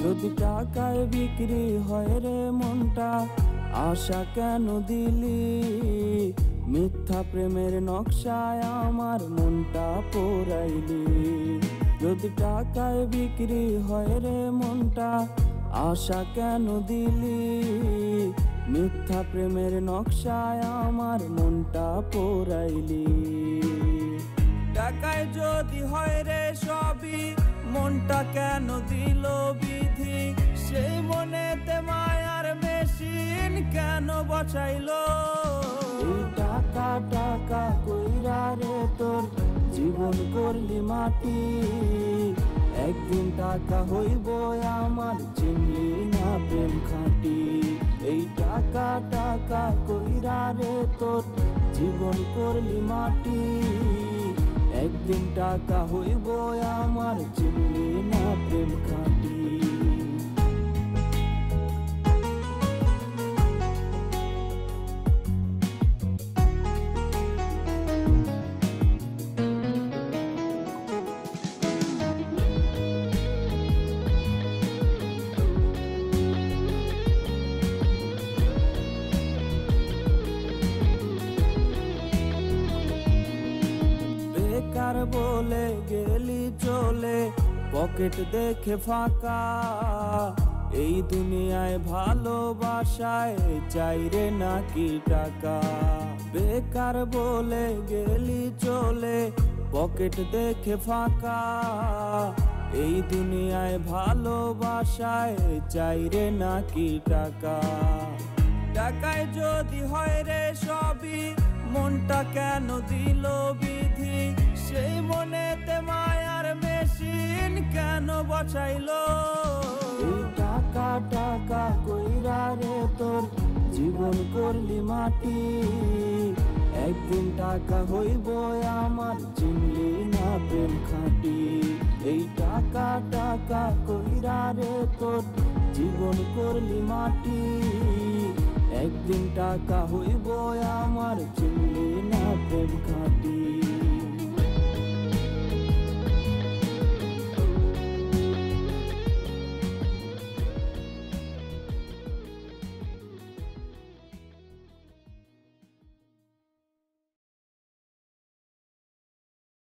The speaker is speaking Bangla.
যদি টাকায় বিক্রি হয় রে মনটা, আশা কেন দিলি? মিথ্যা প্রেমের নকশায় আমার মনটা পোড়াইলি। যদি টাকায় বিক্রি হয় রে মনটা, আশা কেন দিলি? মিথ্যা প্রেমের নকশায় আমার মনটা পোড়াইলি। টাকায় যদি হয় রে সবই, মনটা কেন দিল বিধি? সেই মনেতে মায়ার মেশিন কেন বসাইলো? এই টাকা টাকা কইরা রে তোর জীবন করলি মাটি। একদিন টাকা হইব আমার, চিনলি না প্রেম খাঁটি। এই টাকা টাকা কইরা রে তোর জীবন করলি মাটি। একদিন টাকা হইব আমার, চিনলি না প্রেম খাঁটি। বেকার বলে গেলি চলে, পকেট দেখে ফাঁকা। এই দুনিয়ায় ভালোবাসায় চাই রে নাকি টাকা? বেকার বলে গেলি চলে, পকেট দেখে ফাঁকা। এই দুনিয়ায় ভালোবাসায় চাই রে নাকি টাকা? টাকায় যদি হয় রে সবই, মনটা কেন দিল বিধি? সেই মনেতে মায়ার মেশিন কেন বসাইলো? এই টাকা টাকা কইরা রে তোর জীবন করলি মাটি। একদিন টাকা হইব আমার, চিনলি না প্রেম খাঁটি। এই টাকা টাকা কইরা রে তোর জীবন করলি মাটি। একদিন টাকা হইব আমার, চিনলি